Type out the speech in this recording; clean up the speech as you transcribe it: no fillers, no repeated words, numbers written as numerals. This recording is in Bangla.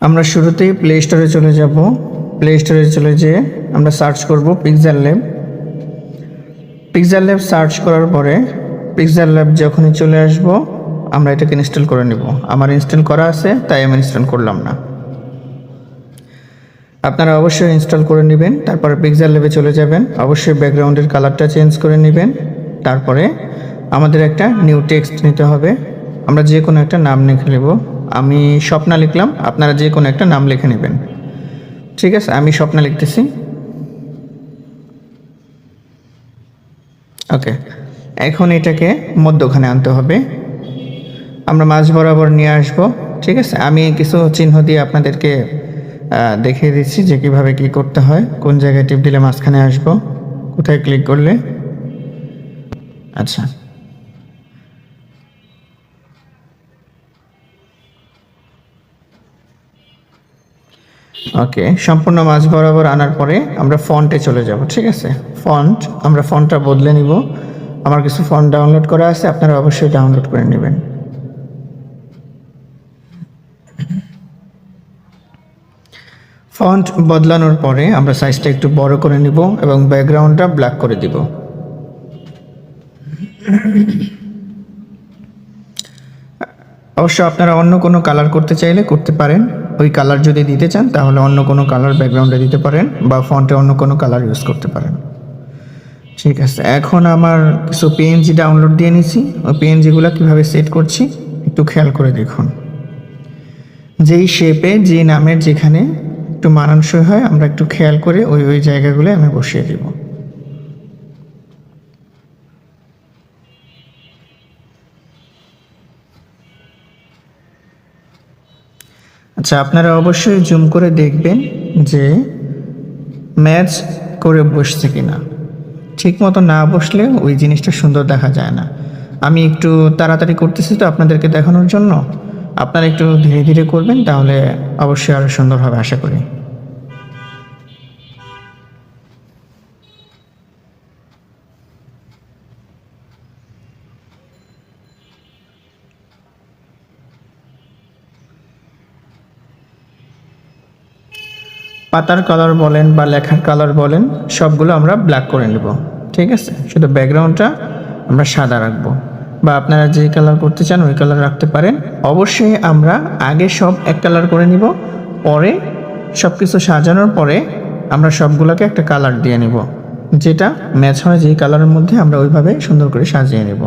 আমরা শুরুতেই প্লে স্টোরে চলে যাব। প্লে স্টোরে চলে যেয়ে আমরা সার্চ করব pixel lab. Pixel lab search করার পরে পিক্সেল ল্যাব যখনই চলে আসবো আমরা এটাকে ইনস্টল করে নেব। আমার ইনস্টল করা আছে তাই আমি ইনস্টল করলাম না। আপনারা অবশ্যই ইনস্টল করে নেবেন, তারপরে পিক্সেল ল্যাবে চলে যাবেন। অবশ্যই ব্যাকগ্রাউন্ডের কালারটা চেঞ্জ করে নেবেন। তারপরে আমাদের একটা নিউ টেক্সট নিতে হবে। আমরা যে কোনো একটা নাম লিখে নেব। আমি স্বপ্না লিখলাম, আপনারা যে কোনো একটা নাম লিখে নেবেন। ঠিক আছে, আমি স্বপ্না লিখতেছি। ওকে, এখন এটাকে মধ্যখানে আনতে হবে। আমরা মাঝ বরাবর নিয়ে আসব। ঠিক আছে, আমি কিছু চিহ্ন দিয়ে আপনাদেরকে দেখিয়ে দিচ্ছি যে কীভাবে কী করতে হয়। কোন জায়গায় টিপ দিলে মাঝখানে আসবো, কোথায় ক্লিক করলে। আচ্ছা, ওকে, সম্পূর্ণ মাঝ বরাবর আনার পরে আমরা ফন্টে চলে যাব। ঠিক আছে, ফন্ট, আমরা ফন্টটা বদলে নিব। আমার কিছু ফন্ট ডাউনলোড করা আছে, আপনারা অবশ্যই ডাউনলোড করে নেবেন। ফন্ট বদলানোর পরে আমরা সাইজটা একটু বড় করে নিব এবং ব্যাকগ্রাউন্ডটা ব্ল্যাক করে দিব। অবশ্য আপনারা অন্য কোনো কালার করতে চাইলে করতে পারেন। ওই কালার যদি দিতে চান তাহলে অন্য কোনো কালার ব্যাকগ্রাউন্ডে দিতে পারেন বা ফন্টে অন্য কোনো কালার ইউজ করতে পারেন। ঠিক আছে, এখন আমার কিছু পিএনজি ডাউনলোড দিয়ে নিছি। ওই পিএনজিগুলো কীভাবে সেট করছি একটু খেয়াল করে দেখুন। যেই শেপে, যে নামের যেখানে একটু মানানসই হয় আমরা একটু খেয়াল করে ওই জায়গাগুলো আমি বসিয়ে দিব। আচ্ছা, আপনারা অবশ্যই জুম করে দেখবেন যে ম্যাচ করে বসছে কিনা। ঠিক মতো না বসলে ওই জিনিসটা সুন্দর দেখা যায় না। আমি একটু তাড়াতাড়ি করতেছি তো আপনাদেরকে দেখানোর জন্য, আপনারা একটু ধীরে ধীরে করবেন, তাহলে অবশ্যই আরও সুন্দর হবে আশা করি। পাতার কালার বলেন বা লেখার কালার বলেন, সবগুলো আমরা ব্ল্যাক করে নেব। ঠিক আছে, শুধু ব্যাকগ্রাউন্ডটা আমরা সাদা রাখবো, বা আপনারা যে কালার করতে চান ওই কালার রাখতে পারেন। অবশ্যই আমরা আগে সব এক কালার করে নিব, পরে সব কিছু সাজানোর পরে আমরা সবগুলোকে একটা কালার দিয়ে নিব, যেটা ম্যাচ হয় যেই কালারের মধ্যে আমরা ওইভাবে সুন্দর করে সাজিয়ে নেব।